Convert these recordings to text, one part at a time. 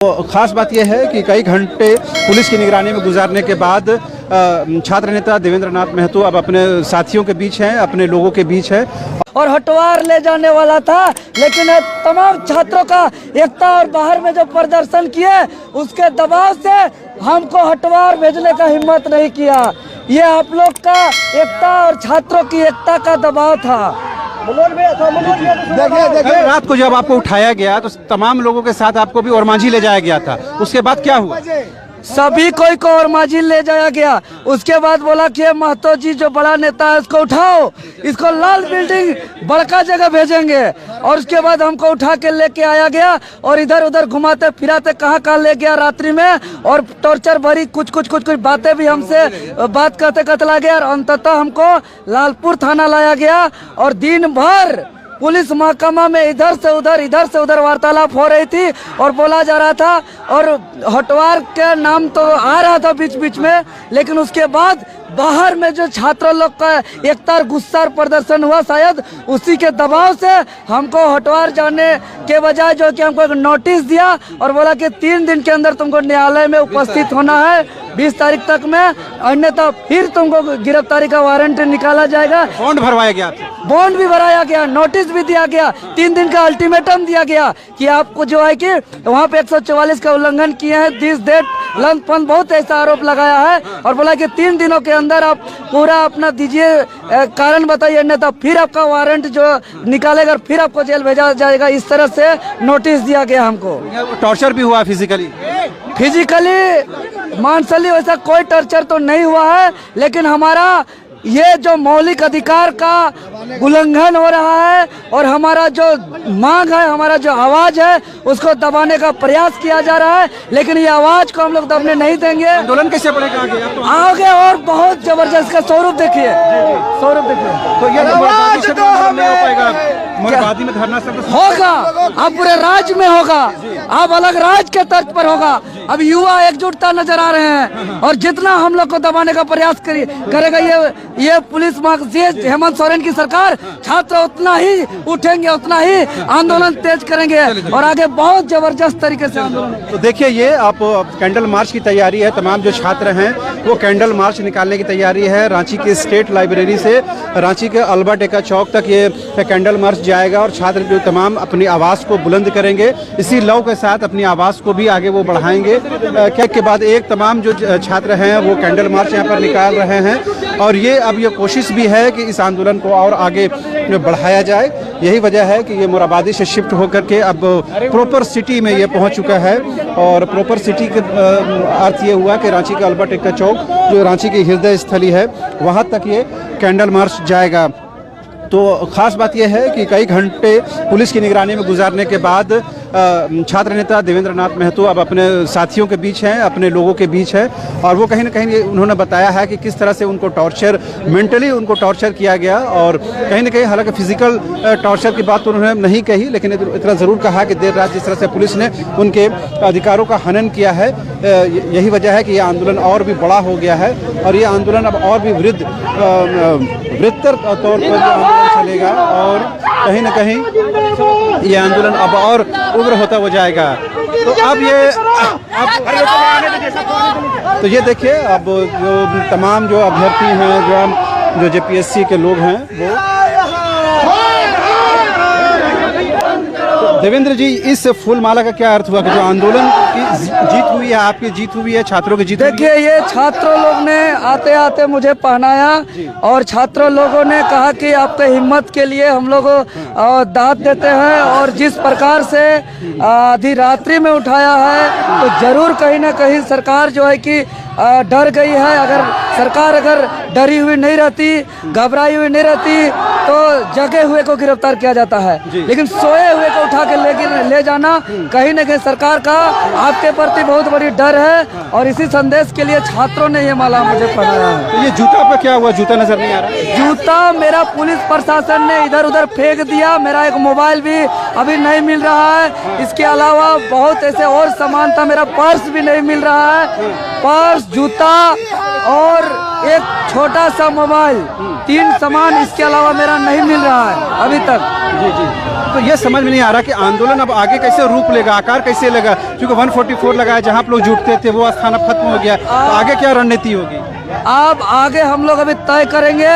तो खास बात यह है कि कई घंटे पुलिस की निगरानी में गुजारने के बाद छात्र नेता देवेंद्र नाथ महतो अब अपने साथियों के बीच हैं, अपने लोगों के बीच है और हटवार ले जाने वाला था, लेकिन तमाम छात्रों का एकता और बाहर में जो प्रदर्शन किए उसके दबाव से हमको हटवार भेजने का हिम्मत नहीं किया। ये आप लोग का एकता और छात्रों की एकता का दबाव था। देखिए रात को जब आपको उठाया गया तो तमाम लोगों के साथ आपको भी ओरमांझी ले जाया गया था, उसके बाद क्या हुआ? सभी कोई को ओरमांझी ले जाया गया। उसके बाद बोला कि महतो जी जो बड़ा नेता है उसको उठाओ, इसको लाल बिल्डिंग बड़का जगह भेजेंगे। और उसके बाद हमको उठा के लेके आया गया और इधर उधर घुमाते फिराते कहाँ ले गया रात्रि में, और टॉर्चर भरी कुछ बातें भी हमसे बात करते कतला गया। और अंततः हमको लालपुर थाना लाया गया और दिन भर पुलिस महकमा में इधर से उधर वार्तालाप हो रही थी और बोला जा रहा था, और हटवार के नाम तो आ रहा था बीच में, लेकिन उसके बाद बाहर में जो छात्रों लोग का एकता और गुस्सा प्रदर्शन हुआ, शायद उसी के दबाव से हमको हटवार जाने के बजाय जो कि हमको एक नोटिस दिया और बोला कि 3 दिन के अंदर तुमको न्यायालय में उपस्थित होना है 20 तारीख तक में, अन्यथा फिर तुमको गिरफ्तारी का वारंट निकाला जाएगा। बॉन्ड भरवाया गया, बॉन्ड भी भराया गया, नोटिस भी दिया गया, 3 दिन का अल्टीमेटम दिया गया कि आपको जो है कि वहाँ पे 144 का उल्लंघन किए हैं, दिस डेट लंच फंड बहुत ऐसा आरोप लगाया है और बोला कि 3 दिनों के अंदर आप पूरा अपना दीजिए कारण बताइए, अन्यथा फिर आपका वारंट जो निकालेगा फिर आपको जेल भेजा जाएगा। इस तरह से नोटिस दिया गया हमको। टॉर्चर भी हुआ फिजिकली मानसली वैसा कोई टॉर्चर तो नहीं हुआ है, लेकिन हमारा ये जो मौलिक अधिकार का उल्लंघन हो रहा है और हमारा जो मांग है, हमारा जो आवाज है उसको दबाने का प्रयास किया जा रहा है, लेकिन ये आवाज को हम लोग दबने नहीं देंगे। आंदोलन कैसे बढ़ेगा आगे और बहुत जबरदस्त का स्वरूप देखिए, तो ये मोरबादी में धरना होगा, अब पूरे राज्य में होगा, अब अलग राज्य के तर्ज पर होगा। अब युवा एकजुटता नजर आ रहे हैं और जितना हम लोग को दबाने का प्रयास करेगा ये पुलिस हेमंत सोरेन की सरकार, छात्र उतना ही उठेंगे, उतना ही आंदोलन तेज करेंगे और आगे बहुत जबरदस्त तरीके से आंदोलन। तो देखिए ये आप कैंडल मार्च की तैयारी है, तमाम जो छात्र हैं वो कैंडल मार्च निकालने की तैयारी है। रांची के स्टेट लाइब्रेरी से रांची के अल्बर्ट एक्का चौक तक ये कैंडल मार्च जाएगा और छात्र जो तमाम अपनी आवाज़ को बुलंद करेंगे, इसी लव के साथ अपनी आवाज़ को भी आगे वो बढ़ाएंगे। एक के बाद एक तमाम जो छात्र हैं वो कैंडल मार्च यहाँ पर निकाल रहे हैं और ये अब ये कोशिश भी है कि इस आंदोलन को और आगे बढ़ाया जाए। यही वजह है कि ये मोरहाबादी से शिफ्ट होकर के अब प्रॉपर सिटी में ये पहुंच चुका है और प्रॉपर सिटी का अर्थ ये हुआ कि रांची का अल्बर्ट एक्का चौक जो रांची की हृदय स्थली है वहाँ तक ये कैंडल मार्च जाएगा। तो ख़ास बात यह है कि कई घंटे पुलिस की निगरानी में गुजारने के बाद छात्र नेता देवेंद्र नाथ महतो अब अपने साथियों के बीच हैं, अपने लोगों के बीच है और वो कहीं ना कहीं उन्होंने बताया है कि किस तरह से उनको टॉर्चर, मेंटली उनको टॉर्चर किया गया और कहीं ना कहीं हालांकि फिजिकल टॉर्चर की बात तो उन्होंने नहीं कही, लेकिन इतना ज़रूर कहा कि देर रात जिस तरह से पुलिस ने उनके अधिकारों का हनन किया है, यही वजह है कि यह आंदोलन और भी बड़ा हो गया है और ये आंदोलन अब और भी वृत्तर तौर पर आंदोलन चलेगा और कहीं ना कहीं ये आंदोलन अब और उग्र होता हो जाएगा। तो अब ये तो ये देखिए अब जो तमाम जो अभ्यर्थी हैं, जो जेपीएससी के लोग हैं वो देवेंद्र जी, इस फूल माला का क्या अर्थ हुआ कि जो आंदोलन की जीत हुई है, आपकी जीत हुई है, छात्रों की जीत? देखिए ये छात्रों लोग ने आते आते मुझे पहनाया और छात्रों लोगों ने कहा कि आपके हिम्मत के लिए हम लोग दाद देते हैं और जिस प्रकार से आधी रात्रि में उठाया है तो जरूर कहीं ना कहीं सरकार जो है कि डर गई है। अगर सरकार डरी हुई नहीं रहती, घबराई हुई नहीं रहती तो जगे हुए को गिरफ्तार किया जाता है, लेकिन सोए हुए को उठा के ले जाना कहीं न कहीं सरकार का आपके प्रति बहुत बड़ी डर है और इसी संदेश के लिए छात्रों ने ये माला मुझे पहनाया है। तो ये जूता पे क्या हुआ? जूता नजर नहीं आ रहा? जूता मेरा पुलिस प्रशासन ने इधर उधर फेंक दिया, मेरा एक मोबाइल भी अभी नहीं मिल रहा है, इसके अलावा बहुत ऐसे और सामान था, मेरा पर्स भी नहीं मिल रहा है, पर्स, जूता और एक छोटा सा मोबाइल, 3 सामान इसके अलावा मेरा नहीं मिल रहा है अभी तक। जी। तो ये समझ में नहीं आ रहा कि आंदोलन अब आगे कैसे रूप लेगा, आकार कैसे लेगा, क्योंकि 144 लगाया जहाँ आप लोग जुटते थे वो स्थान अब खत्म हो गया, तो आगे क्या रणनीति होगी? अब आगे हम लोग अभी तय करेंगे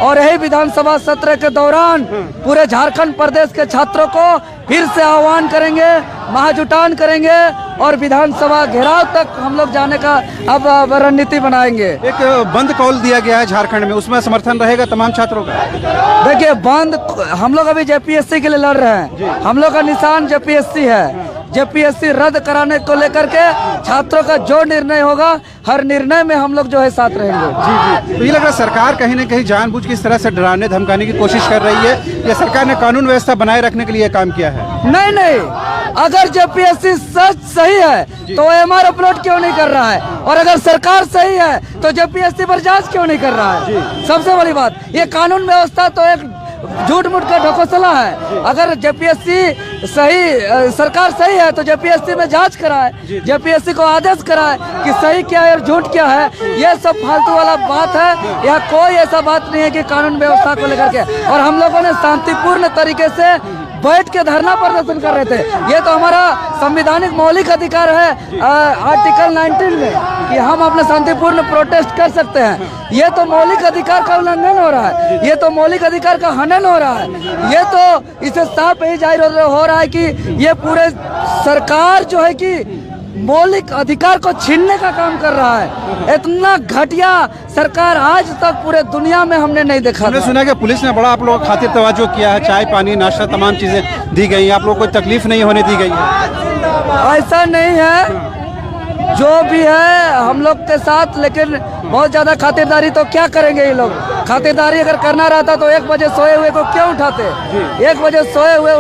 और यही विधानसभा सत्र के दौरान पूरे झारखंड प्रदेश के छात्रों को फिर से आह्वान करेंगे, महाजुटान करेंगे और विधानसभा घेराव तक हम लोग जाने का अब रणनीति बनाएंगे। एक बंद कॉल दिया गया है झारखंड में, उसमें समर्थन रहेगा तमाम छात्रों का? देखिए बंद, हम लोग अभी जेपीएससी के लिए लड़ रहे हैं, हम लोग का निशान जेपीएससी है। जेपीएससी रद्द कराने को लेकर के छात्रों का जो निर्णय होगा, हर निर्णय में हम लोग जो है साथ रहेंगे। जी। तो ये लग रहा है सरकार कहीं न कहीं जानबूझ के इस तरह से डराने धमकाने की कोशिश कर रही है, या सरकार ने कानून व्यवस्था बनाए रखने के लिए काम किया है? नहीं, अगर जेपीएससी सही है तो एमआर अपलोड क्यों नहीं कर रहा है, और अगर सरकार सही है तो जेपीएससी पर जांच क्यों नहीं कर रहा है? सबसे बड़ी बात, ये कानून व्यवस्था तो एक झूठ मूठ का ढकोसला है। अगर जेपीएससी सही, सरकार सही है तो जेपीएससी में जांच कराए, जेपीएससी को आदेश कराए कि सही क्या है और झूठ क्या है। ये सब फालतू वाला बात है, यह कोई ऐसा बात नहीं है कि कानून व्यवस्था को लेकर के। और हम लोगों ने शांतिपूर्ण तरीके से बैठ के धरना प्रदर्शन कर रहे थे। ये तो हमारा संवैधानिक मौलिक अधिकार है आर्टिकल 19 में कि हम अपने शांतिपूर्ण प्रोटेस्ट कर सकते हैं। ये तो मौलिक अधिकार का उल्लंघन हो रहा है, ये तो मौलिक अधिकार का हनन हो रहा है। ये तो इसे साफ ही जाहिर हो रहा है कि ये पूरे सरकार जो है कि मौलिक अधिकार को छीनने का काम कर रहा है। इतना घटिया सरकार आज तक पूरे दुनिया में हमने नहीं देखा। हमने सुना कि पुलिस ने बड़ा आप लोगों खातिर तवज्जो किया है, चाय पानी नाश्ता तमाम चीजें दी गई, आप लोग को कोई तकलीफ नहीं होने दी गई है? ऐसा नहीं है, जो भी है हम लोग के साथ, लेकिन बहुत ज्यादा खातिरदारी तो क्या करेंगे ये लोग? खातिरदारी अगर करना रहता तो 1 बजे सोए हुए को क्यों उठाते? 1 बजे सोए हुए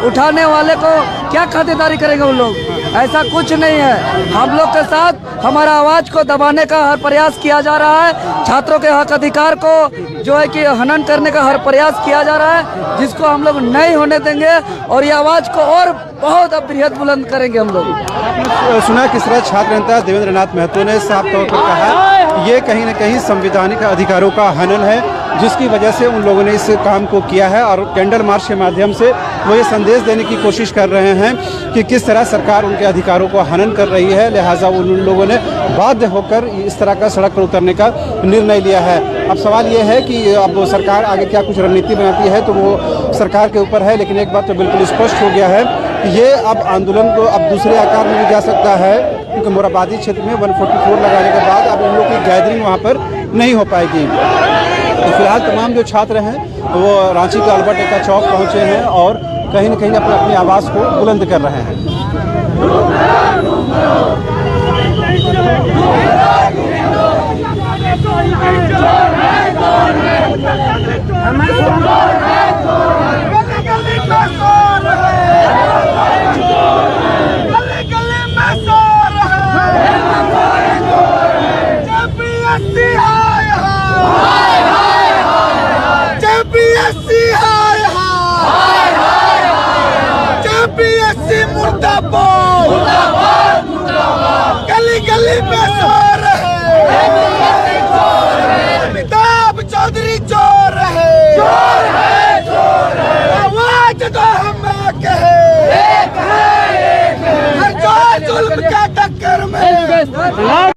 उठाने वाले को क्या खातिरदारी करेंगे उन लोग? ऐसा कुछ नहीं है। हम लोग के साथ हमारा आवाज को दबाने का हर प्रयास किया जा रहा है, छात्रों के हक अधिकार को जो है कि हनन करने का हर प्रयास किया जा रहा है, जिसको हम लोग नहीं होने देंगे और ये आवाज को और बहुत अब बृहद बुलंद करेंगे हम लोग। आपने सुना किस तरह छात्र नेता देवेंद्र नाथ महतो ने साफ तौर पर कहा ये कहीं न कहीं संवैधानिक अधिकारों का हनन है, जिसकी वजह से उन लोगों ने इस काम को किया है, और कैंडल मार्च के माध्यम से वो ये संदेश देने की कोशिश कर रहे हैं कि किस तरह सरकार उनके अधिकारों को हनन कर रही है, लिहाजा उन लोगों ने बाध्य होकर इस तरह का सड़क पर उतरने का निर्णय लिया है। अब सवाल ये है कि अब सरकार आगे क्या कुछ रणनीति बनाती है तो वो सरकार के ऊपर है, लेकिन एक बात तो बिल्कुल स्पष्ट हो गया है कि ये अब आंदोलन को अब दूसरे आकार में भी जा सकता है, क्योंकि मोराबादी क्षेत्र में 144 लगाने के बाद अब इन लोगों की गैदरिंग वहाँ पर नहीं हो पाएगी। तो फिलहाल तमाम जो छात्र हैं वो रांची के अल्बर्ट एक्का चौक पहुँचे हैं और कहीं न कहीं अपनी आवाज़ को बुलंद कर रहे हैं। गली गली में शोर है, अमिताभ चौधरी चोर है, आवाज तो हम कहे, जो जुल्म के टक्कर में